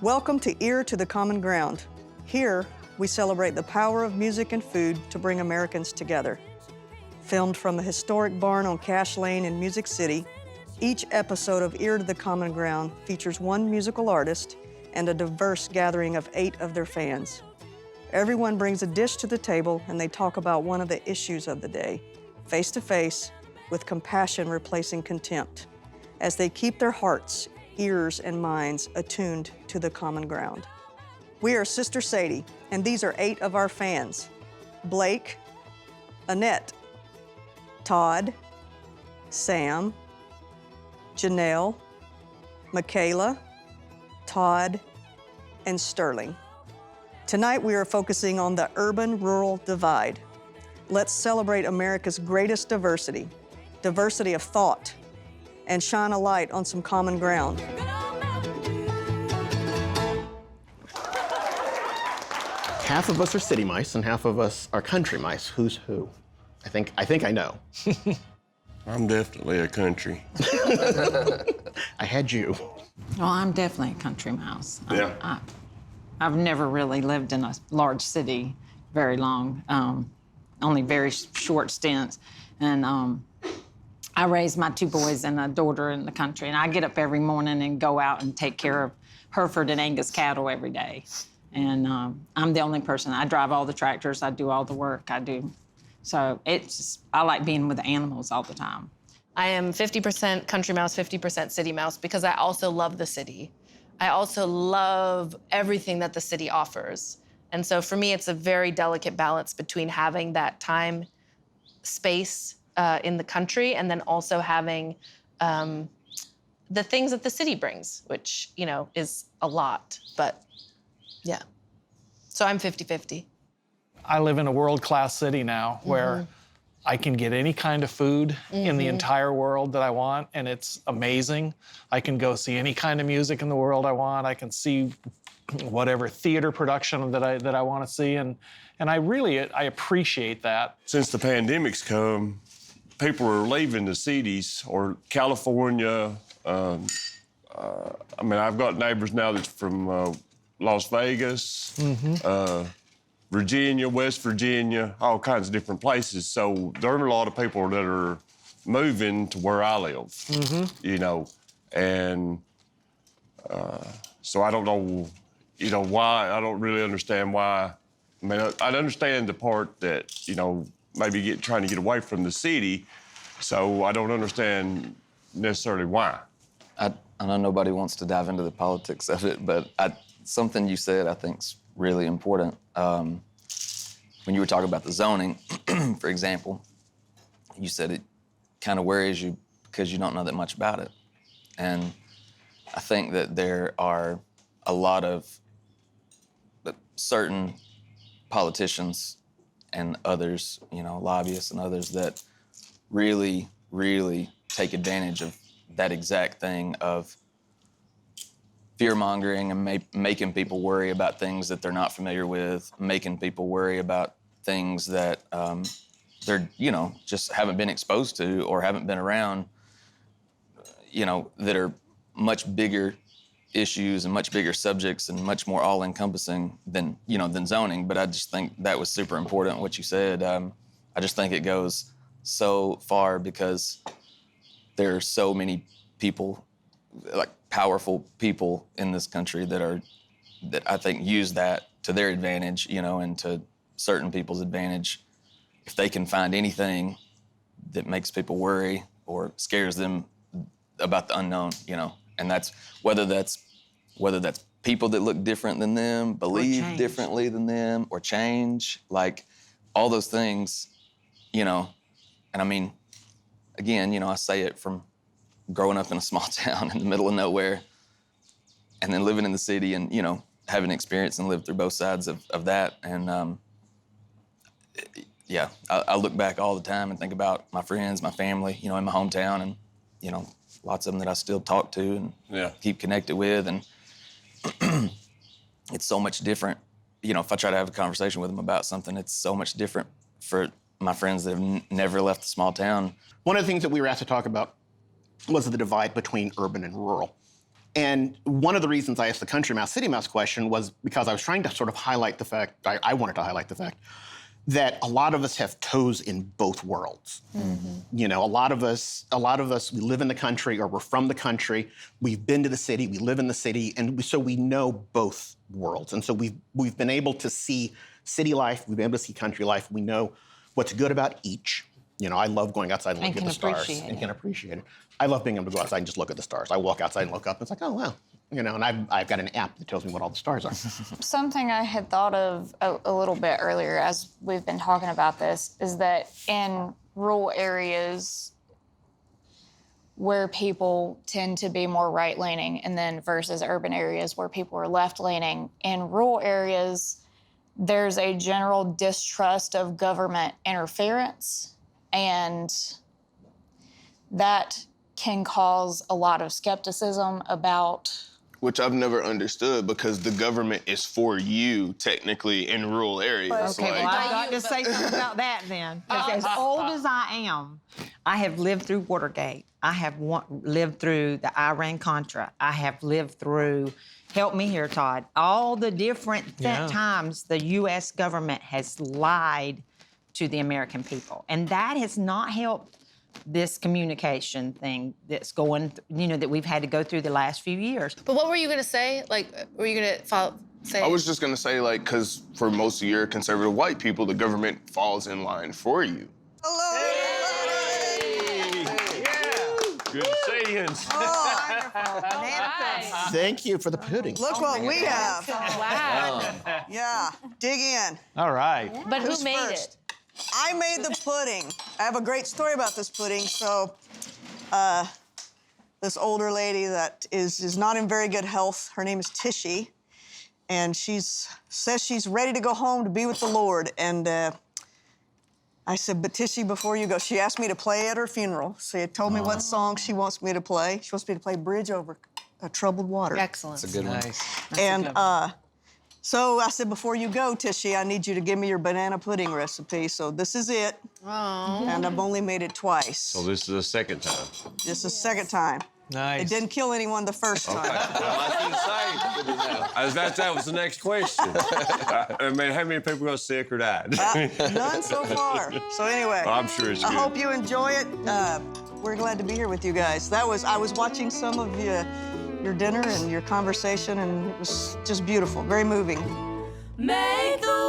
Welcome to Ear to the Common Ground. Here, we celebrate the power of music and food to bring Americans together. Filmed from a historic barn on Cash Lane in Music City, each episode of Ear to the Common Ground features one musical artist and a diverse gathering of 8 of their fans. Everyone brings a dish to the table and they talk about one of the issues of the day, face to face, with compassion replacing contempt, as they keep their hearts, ears, and minds attuned to the common ground. We are Sister Sadie, and these are 8 of our fans: Blake, Annette, Todd, Sam, Janelle, Michaela, Todd, and Sterling. Tonight we are focusing on the urban-rural divide. Let's celebrate America's greatest diversity of thought, and shine a light on some common ground. Half of us are city mice and half of us are country mice. Who's who? I think I know. I'm definitely a country. I had you. Well, I'm definitely a country mouse. Yeah. I've never really lived in a large city very long, only very short stints. And I raised my 2 boys and a daughter in the country, and I get up every morning and go out and take care of Hereford and Angus cattle every day. And I'm the only person. I drive all the tractors, I do all the work, I do. So I like being with the animals all the time. I am 50% country mouse, 50% city mouse, because I also love the city. I also love everything that the city offers. And so for me, it's a very delicate balance between having that time, space in the country, and then also having the things that the city brings, which, you know, is a lot, but yeah. So I'm 50-50. I live in a world-class city now where I can get any kind of food in the entire world that I want, and it's amazing. I can go see any kind of music in the world I want. I can see whatever theater production that I want to see, and I appreciate that. Since the pandemic's come, people are leaving the cities or California. I mean, I've got neighbors now that's from Las Vegas, Virginia, West Virginia, all kinds of different places. So there are a lot of people that are moving to where I live, you know, and so I don't know, you know, why. I don't really understand why. I mean, I understand the part that, you know, maybe trying to get away from the city, so I don't understand necessarily why. I know nobody wants to dive into the politics of it, but something you said I think's really important. When you were talking about the zoning, for example, you said it kind of worries you because you don't know that much about it. And I think that there are a lot of certain politicians and others, you know, lobbyists and others that really, really take advantage of that exact thing of fear-mongering and making people worry about things that they're not familiar with, making people worry about things that they're, you know, just haven't been exposed to or haven't been around, you know, that are much bigger issues and much bigger subjects and much more all-encompassing than, you know, than zoning. But I just think that was super important, what you said. I just think it goes so far because there are so many people, like powerful people in this country that I think use that to their advantage, you know, and to certain people's advantage. If they can find anything that makes people worry or scares them about the unknown, you know, and that's whether that's people that look different than them, believe differently than them, or change, like all those things, you know. And I mean, again, you know, I say it from growing up in a small town in the middle of nowhere and then living in the city and, you know, having experience and lived through both sides of that. And yeah, I look back all the time and think about my friends, my family, you know, in my hometown, and, you know, lots of them that I still talk to and keep connected with. And it's so much different. You know, if I try to have a conversation with them about something, it's so much different for my friends that have never left the small town. One of the things that we were asked to talk about was the divide between urban and rural. And one of the reasons I asked the country mouse, city mouse question was because I was trying to sort of highlight the fact, I wanted to highlight the fact that a lot of us have toes in both worlds. You know, a lot of us, we live in the country or we're from the country. We've been to the city, we live in the city, and so we know both worlds. And so we've been able to see city life, we've been able to see country life. We know what's good about each. You know, I love going outside and looking at the stars and can appreciate it. I love being able to go outside and just look at the stars. I walk outside and look up, and it's like, oh, wow. You know, and I've got an app that tells me what all the stars are. Something I had thought of a little bit earlier as we've been talking about this is that in rural areas where people tend to be more right-leaning and then versus urban areas where people are left-leaning, in rural areas, there's a general distrust of government interference, and that can cause a lot of skepticism about... Which I've never understood, because the government is for you, technically, in rural areas. Okay, well, I've got to say something about that then. Because as old as I am, I have lived through Watergate. I have lived through the Iran-Contra. I have lived through, help me here, Todd, all the different times the U.S. government has lied to the American people. And that has not helped this communication thing that's going, you know, that we've had to go through the last few years. But what were you gonna say? Like, were you gonna say? I was just gonna say, like, because for most of your conservative white people, the government falls in line for you. Hello. Good to see you. Thank you for the pudding. Look what we have. Wow. Yeah, dig in. All right. But Who's who made first? it? I made the pudding. I have a great story about this pudding. So, this older lady that is not in very good health, her name is Tishy, and says she's ready to go home to be with the Lord. And I said, but Tishy, before you go, she asked me to play at her funeral. She told me what song she wants me to play. She wants me to play Bridge Over Troubled Water. Excellent. That's a good one. And so I said, before you go, Tishy, I need you to give me your banana pudding recipe. So this is it. Oh. And I've only made it twice. So this is the second time. This is the second time. Nice. It didn't kill anyone the first time. That was the next question. I mean, how many people got sick or died? None so far. So anyway, I'm sure it's I good. hope you enjoy it. We're glad to be here with you guys. I was watching some of your dinner and your conversation, and it was just beautiful, very moving. Make the